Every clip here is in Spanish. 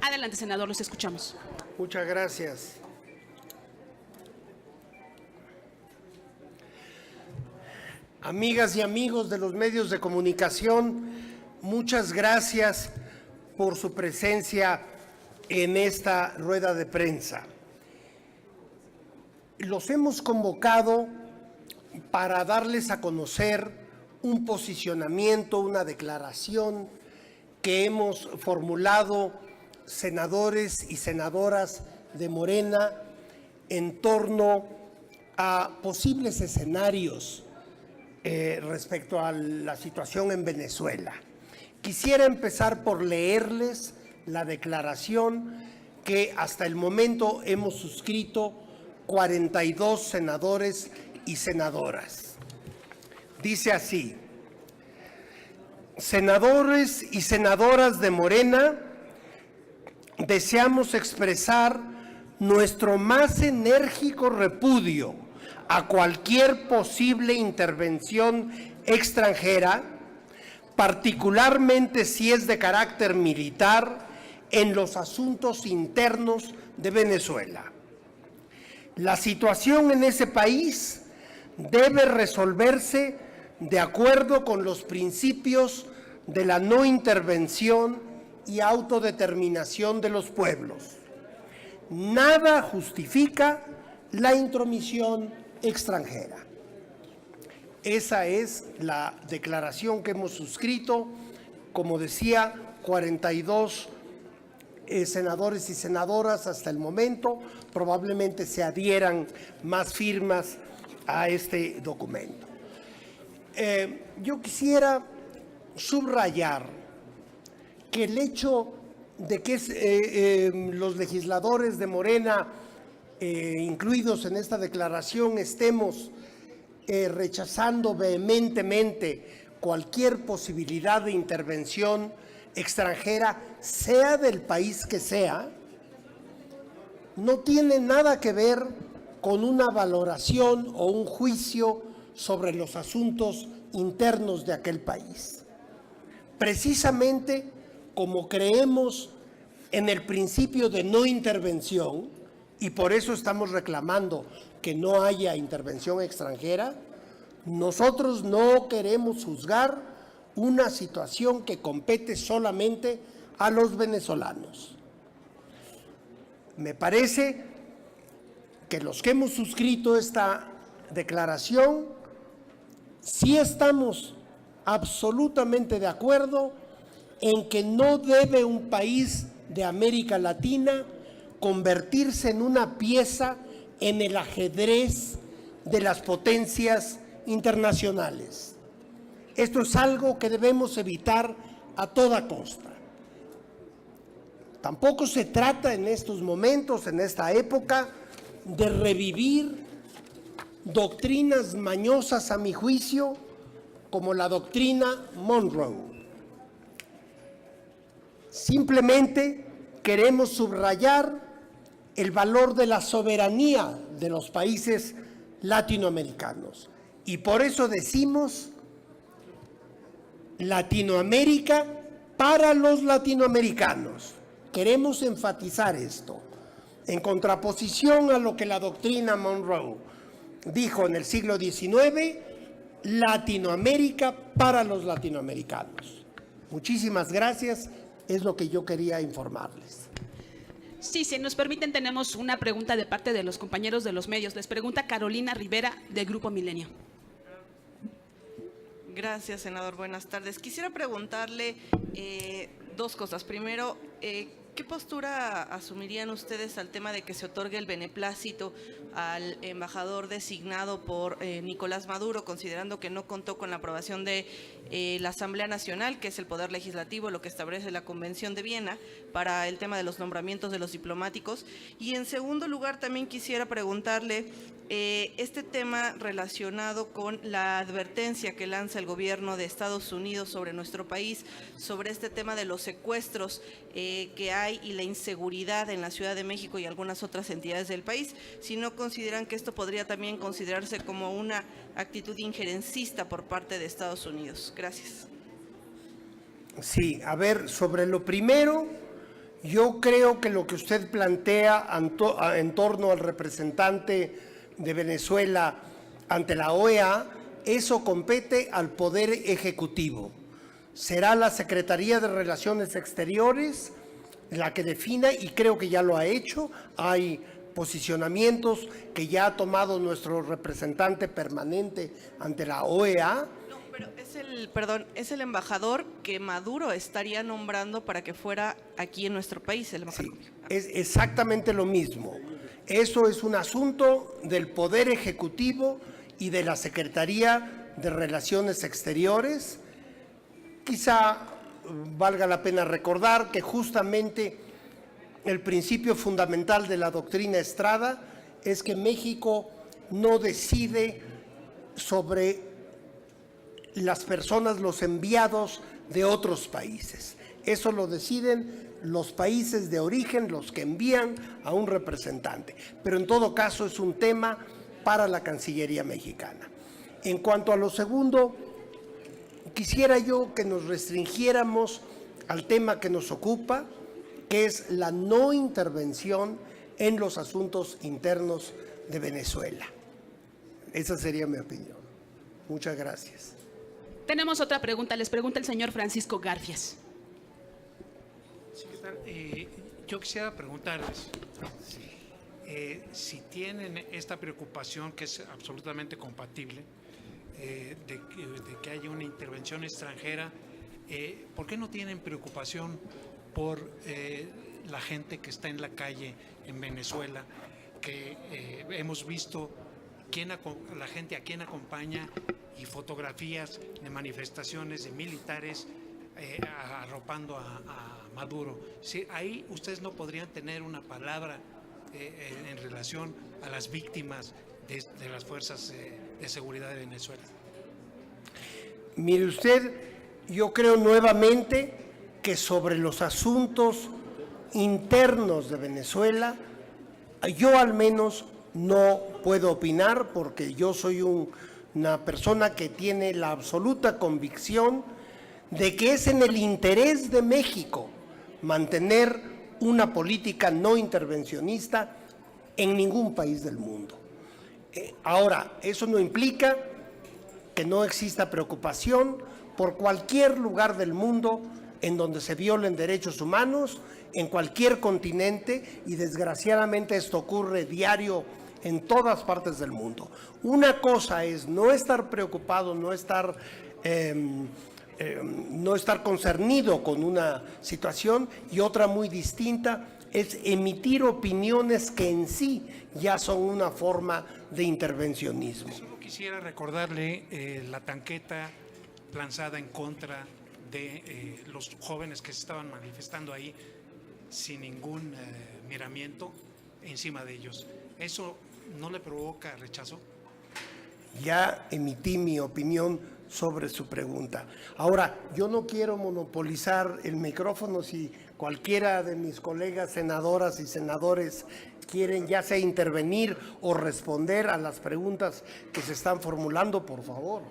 Adelante, senador, los escuchamos. Muchas gracias. Amigas y amigos de los medios de comunicación, muchas gracias por su presencia en esta rueda de prensa. Los hemos convocado para darles a conocer un posicionamiento, una declaración que hemos formulado senadores y senadoras de Morena en torno a posibles escenarios respecto a la situación en Venezuela. Quisiera empezar por leerles la declaración que hasta el momento hemos suscrito 42 senadores y senadoras. Dice así: senadores y senadoras de Morena, deseamos expresar nuestro más enérgico repudio a cualquier posible intervención extranjera, particularmente si es de carácter militar, en los asuntos internos de Venezuela. La situación en ese país debe resolverse de acuerdo con los principios de la no intervención y autodeterminación de los pueblos. Nada justifica la intromisión extranjera. Esa es la declaración que hemos suscrito, como decía, 42 senadores y senadoras hasta el momento. Probablemente se adhieran más firmas a este documento. Yo quisiera subrayar que el hecho de que los legisladores de Morena, incluidos en esta declaración, estemos rechazando vehementemente cualquier posibilidad de intervención extranjera, sea del país que sea, no tiene nada que ver con una valoración o un juicio sobre los asuntos internos de aquel país. Precisamente como creemos en el principio de no intervención, y por eso estamos reclamando que no haya intervención extranjera, nosotros no queremos juzgar una situación que compete solamente a los venezolanos. Me parece que los que hemos suscrito esta declaración sí estamos absolutamente de acuerdo en que no debe un país de América Latina convertirse en una pieza en el ajedrez de las potencias internacionales. Esto es algo que debemos evitar a toda costa. Tampoco se trata en estos momentos, en esta época, de revivir doctrinas mañosas, a mi juicio, como la doctrina Monroe. Simplemente queremos subrayar el valor de la soberanía de los países latinoamericanos. Y por eso decimos Latinoamérica para los latinoamericanos. Queremos enfatizar esto, en contraposición a lo que la doctrina Monroe dijo en el siglo XIX, Latinoamérica para los latinoamericanos. Muchísimas gracias, es lo que yo quería informarles. Sí, si nos permiten, tenemos una pregunta de parte de los compañeros de los medios. Les pregunta Carolina Rivera, de Grupo Milenio. Gracias, senador. Buenas tardes. Quisiera preguntarle dos cosas. Primero, ¿qué postura asumirían ustedes al tema de que se otorgue el beneplácito al embajador designado por Nicolás Maduro, considerando que no contó con la aprobación de la Asamblea Nacional, que es el poder legislativo, lo que establece la Convención de Viena, para el tema de los nombramientos de los diplomáticos? Y en segundo lugar, también quisiera preguntarle este tema relacionado con la advertencia que lanza el gobierno de Estados Unidos sobre nuestro país, sobre este tema de los secuestros que hay y la inseguridad en la Ciudad de México y algunas otras entidades del país, si no consideran que esto podría también considerarse como una actitud injerencista por parte de Estados Unidos. Gracias. Sí, a ver, sobre lo primero, Yo creo que lo que usted plantea en torno al representante de Venezuela ante la OEA, eso compete al Poder Ejecutivo. Será la Secretaría de Relaciones Exteriores la que defina, y creo que ya lo ha hecho. Hay posicionamientos que ya ha tomado nuestro representante permanente ante la OEA. No, pero es el embajador que Maduro estaría nombrando para que fuera aquí en nuestro país, el embajador. Sí, es exactamente lo mismo. Eso es un asunto del Poder Ejecutivo y de la Secretaría de Relaciones Exteriores. Quizá valga la pena recordar que justamente el principio fundamental de la doctrina Estrada es que México no decide sobre las personas, los enviados de otros países. Eso lo deciden los países de origen, los que envían a un representante. Pero en todo caso es un tema para la Cancillería mexicana. En cuanto a lo segundo, quisiera yo que nos restringiéramos al tema que nos ocupa, que es la no intervención en los asuntos internos de Venezuela. Esa sería mi opinión. Muchas gracias. Tenemos otra pregunta. Les pregunta el señor Francisco Garfias. Sí, ¿qué tal? Yo quisiera preguntarles si tienen esta preocupación, que es absolutamente compatible, de que haya una intervención extranjera, ¿por qué no tienen preocupación por la gente que está en la calle en Venezuela, que hemos visto la gente a quien acompaña y fotografías de manifestaciones de militares arropando a Maduro? Si ahí ustedes no podrían tener una palabra en relación a las víctimas de las fuerzas de seguridad de Venezuela. Mire usted, yo creo nuevamente que sobre los asuntos internos de Venezuela, yo al menos no puedo opinar, porque yo soy una persona que tiene la absoluta convicción de que es en el interés de México mantener una política no intervencionista en ningún país del mundo. Ahora, eso no implica que no exista preocupación por cualquier lugar del mundo en donde se violen derechos humanos, en cualquier continente, y desgraciadamente esto ocurre diario en todas partes del mundo. Una cosa es no estar preocupado, no estar concernido con una situación, y otra muy distinta es emitir opiniones que en sí ya son una forma de intervencionismo. Solo quisiera recordarle la tanqueta lanzada en contra de los jóvenes que se estaban manifestando ahí sin ningún miramiento encima de ellos. ¿Eso no le provoca rechazo? Ya emití mi opinión sobre su pregunta. Ahora, yo no quiero monopolizar el micrófono. Si cualquiera de mis colegas senadoras y senadores quieren ya sea intervenir o responder a las preguntas que se están formulando, por favor.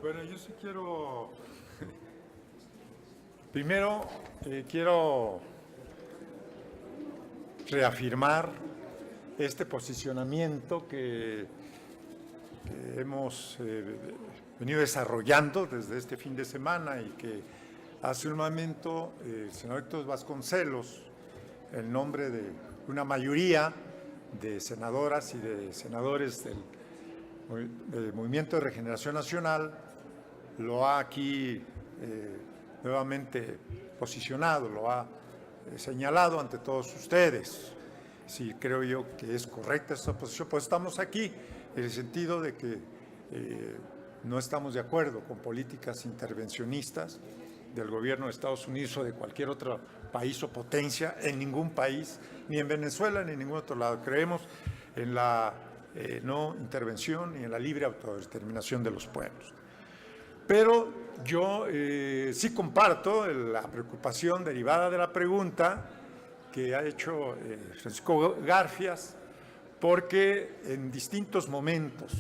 Bueno, yo sí quiero, primero quiero reafirmar este posicionamiento que hemos venido desarrollando desde este fin de semana, y que hace un momento el senador Héctor Vasconcelos, en nombre de una mayoría de senadoras y de senadores del Movimiento de Regeneración Nacional, lo ha aquí nuevamente posicionado, lo ha señalado ante todos ustedes. Sí, creo yo que es correcta esta posición, pues estamos aquí en el sentido de que no estamos de acuerdo con políticas intervencionistas del gobierno de Estados Unidos o de cualquier otro país o potencia, en ningún país, ni en Venezuela ni en ningún otro lado. Creemos en la no intervención y en la libre autodeterminación de los pueblos. Pero yo sí comparto la preocupación derivada de la pregunta que ha hecho Francisco Garfias, porque en distintos momentos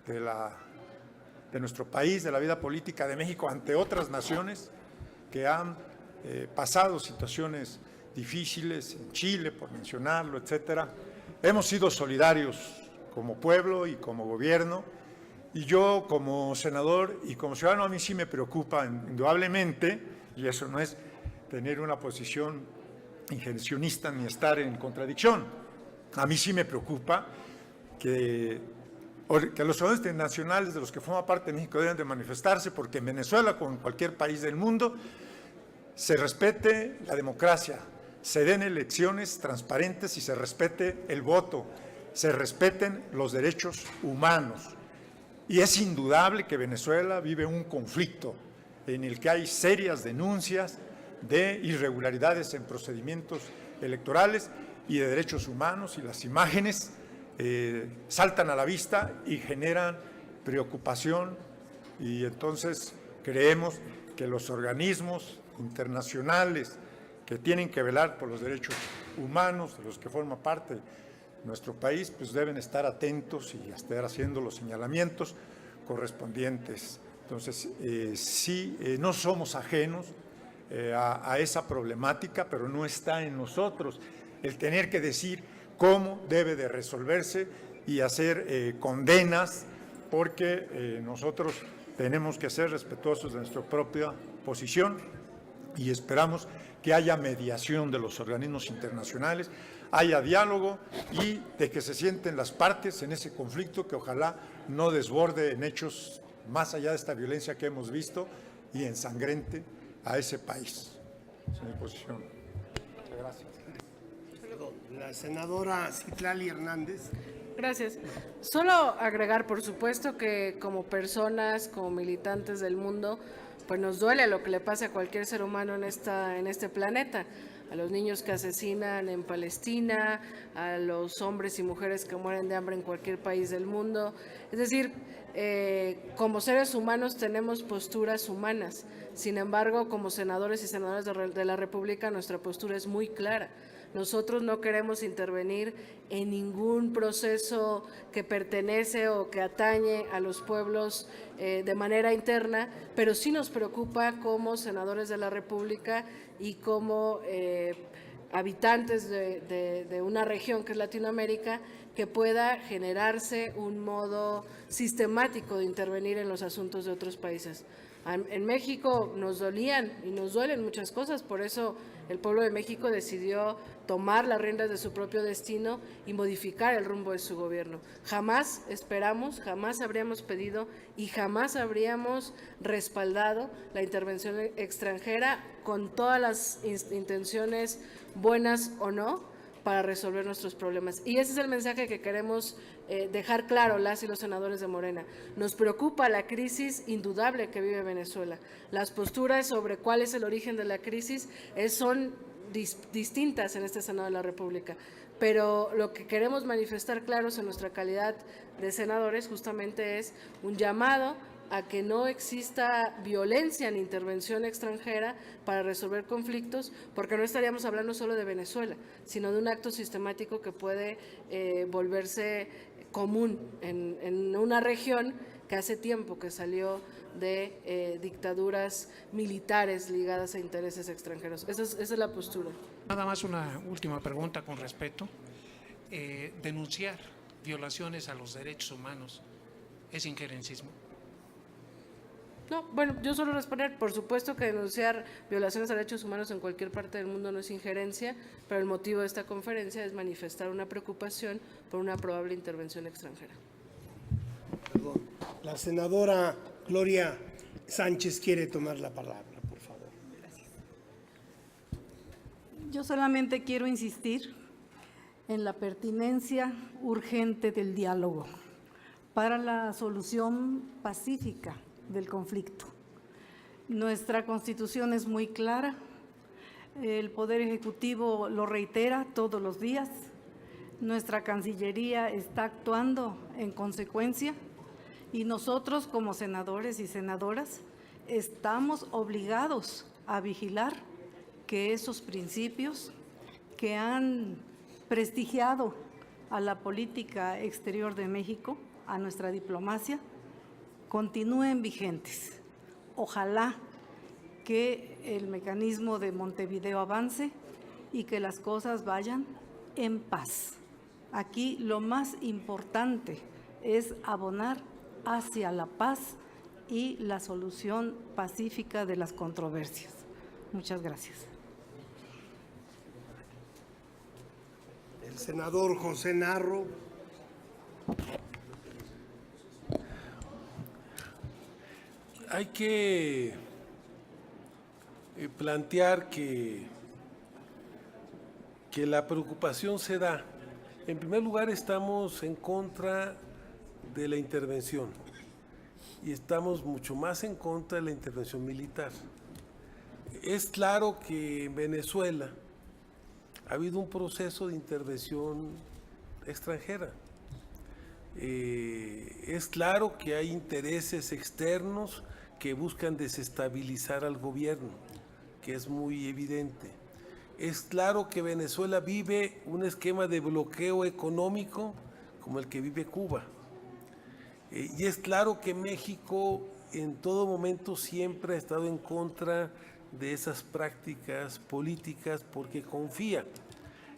de nuestro país, de la vida política de México ante otras naciones que han pasado situaciones difíciles en Chile, por mencionarlo, etcétera. Hemos sido solidarios como pueblo y como gobierno, y yo como senador y como ciudadano a mí sí me preocupa indudablemente, y eso no es tener una posición injerencionista ni estar en contradicción. A mí sí me preocupa que los ciudadanos internacionales de los que forman parte de México deben de manifestarse porque en Venezuela, como en cualquier país del mundo, se respete la democracia, se den elecciones transparentes y se respete el voto, se respeten los derechos humanos. Y es indudable que Venezuela vive un conflicto en el que hay serias denuncias de irregularidades en procedimientos electorales y de derechos humanos, y las imágenes saltan a la vista y generan preocupación, y entonces creemos que los organismos internacionales que tienen que velar por los derechos humanos de los que forma parte nuestro país, pues deben estar atentos y estar haciendo los señalamientos correspondientes. Entonces, sí, no somos ajenos a esa problemática, pero no está en nosotros el tener que decir cómo debe de resolverse y hacer condenas, porque nosotros tenemos que ser respetuosos de nuestra propia posición y esperamos que haya mediación de los organismos internacionales, haya diálogo y de que se sienten las partes en ese conflicto que ojalá no desborde en hechos más allá de esta violencia que hemos visto y ensangrente a ese país. Esa es mi posición. Muchas gracias. La senadora Citlali Hernández. Gracias. Solo agregar, por supuesto, que como personas, como militantes del mundo, pues nos duele lo que le pasa a cualquier ser humano en este planeta. A los niños que asesinan en Palestina, a los hombres y mujeres que mueren de hambre en cualquier país del mundo. Es decir, como seres humanos tenemos posturas humanas. Sin embargo, como senadores y senadoras de la República, nuestra postura es muy clara. Nosotros no queremos intervenir en ningún proceso que pertenece o que atañe a los pueblos de manera interna, pero sí nos preocupa como senadores de la República y como habitantes de una región que es Latinoamérica, que pueda generarse un modo sistemático de intervenir en los asuntos de otros países. En México nos dolían y nos duelen muchas cosas, por eso el pueblo de México decidió tomar las riendas de su propio destino y modificar el rumbo de su gobierno. Jamás esperamos, jamás habríamos pedido y jamás habríamos respaldado la intervención extranjera con todas las intenciones buenas o no para resolver nuestros problemas. Y ese es el mensaje que queremos dejar claro las y los senadores de Morena. Nos preocupa la crisis indudable que vive Venezuela. Las posturas sobre cuál es el origen de la crisis son distintas en este Senado de la República. Pero lo que queremos manifestar claros en nuestra calidad de senadores justamente es un llamado a que no exista violencia ni intervención extranjera para resolver conflictos, porque no estaríamos hablando solo de Venezuela, sino de un acto sistemático que puede volverse común en una región que hace tiempo que salió de dictaduras militares ligadas a intereses extranjeros. Esa es la postura. Nada más una última pregunta con respeto. Denunciar violaciones a los derechos humanos es injerencismo. No, bueno, yo solo responder, por supuesto que denunciar violaciones a derechos humanos en cualquier parte del mundo no es injerencia, pero el motivo de esta conferencia es manifestar una preocupación por una probable intervención extranjera. Perdón. La senadora Gloria Sánchez quiere tomar la palabra, por favor. Yo solamente quiero insistir en la pertinencia urgente del diálogo para la solución pacífica del conflicto. Nuestra Constitución es muy clara, el Poder Ejecutivo lo reitera todos los días, nuestra Cancillería está actuando en consecuencia y nosotros como senadores y senadoras estamos obligados a vigilar que esos principios que han prestigiado a la política exterior de México, a nuestra diplomacia, continúen vigentes. Ojalá que el mecanismo de Montevideo avance y que las cosas vayan en paz. Aquí lo más importante es abonar hacia la paz y la solución pacífica de las controversias. Muchas gracias. El senador José Narro. Hay que plantear que la preocupación se da. En primer lugar, estamos en contra de la intervención y estamos mucho más en contra de la intervención militar. Es claro que en Venezuela ha habido un proceso de intervención extranjera. Es claro que hay intereses externos que buscan desestabilizar al gobierno, que es muy evidente. Es claro que Venezuela vive un esquema de bloqueo económico como el que vive Cuba. Y es claro que México en todo momento siempre ha estado en contra de esas prácticas políticas porque confía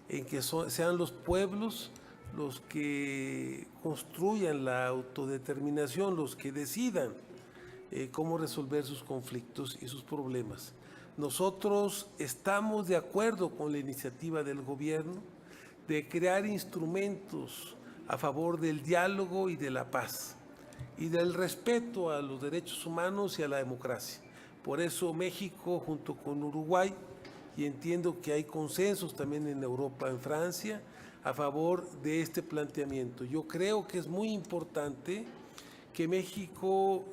en que sean los pueblos los que construyan la autodeterminación, los que decidan cómo resolver sus conflictos y sus problemas. Nosotros estamos de acuerdo con la iniciativa del gobierno de crear instrumentos a favor del diálogo y de la paz y del respeto a los derechos humanos y a la democracia. Por eso México, junto con Uruguay, y entiendo que hay consensos también en Europa, en Francia, a favor de este planteamiento. Yo creo que es muy importante que México,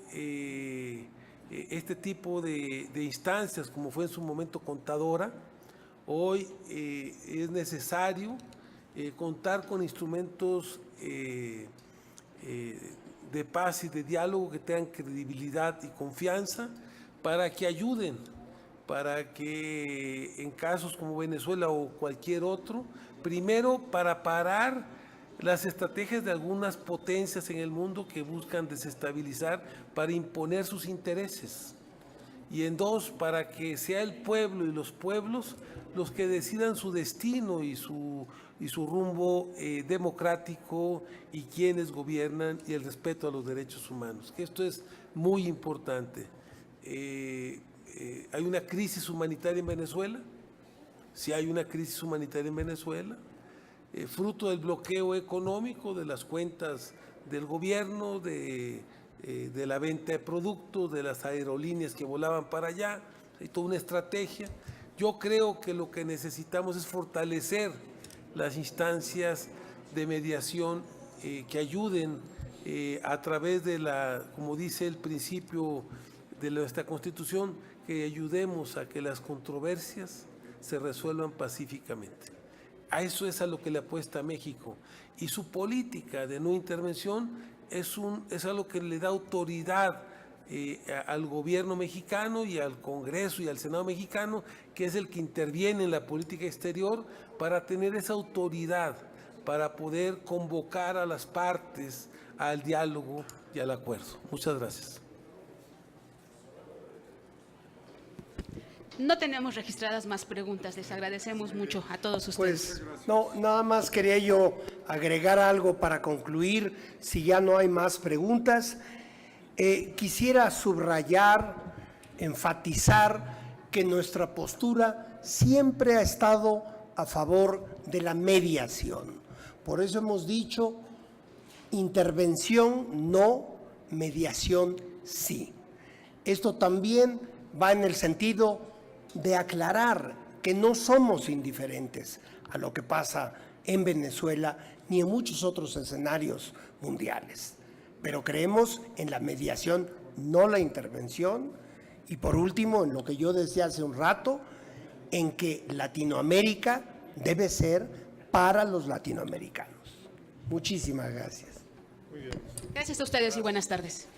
este tipo de instancias, como fue en su momento Contadora, hoy es necesario contar con instrumentos de paz y de diálogo que tengan credibilidad y confianza para que ayuden, para que en casos como Venezuela o cualquier otro, primero para parar las estrategias de algunas potencias en el mundo que buscan desestabilizar para imponer sus intereses. Y en dos, para que sea el pueblo y los pueblos los que decidan su destino y su rumbo democrático y quienes gobiernan y el respeto a los derechos humanos. Que esto es muy importante. ¿Hay una crisis humanitaria en Venezuela? Sí hay una crisis humanitaria en Venezuela, fruto del bloqueo económico, de las cuentas del gobierno, de la venta de productos, de las aerolíneas que volaban para allá, hay toda una estrategia. Yo creo que lo que necesitamos es fortalecer las instancias de mediación que ayuden a través de como dice el principio de nuestra Constitución, que ayudemos a que las controversias se resuelvan pacíficamente. A eso es a lo que le apuesta México. Y su política de no intervención es algo que le da autoridad al gobierno mexicano y al Congreso y al Senado mexicano, que es el que interviene en la política exterior para tener esa autoridad, para poder convocar a las partes al diálogo y al acuerdo. Muchas gracias. No tenemos registradas más preguntas. Les agradecemos mucho a todos ustedes. Pues no, nada más quería yo agregar algo para concluir, si ya no hay más preguntas. Quisiera subrayar, enfatizar que nuestra postura siempre ha estado a favor de la mediación. Por eso hemos dicho intervención no, mediación sí. Esto también va en el sentido de aclarar que no somos indiferentes a lo que pasa en Venezuela ni en muchos otros escenarios mundiales. Pero creemos en la mediación, no la intervención. Y por último, en lo que yo decía hace un rato, en que Latinoamérica debe ser para los latinoamericanos. Muchísimas gracias. Gracias a ustedes y buenas tardes.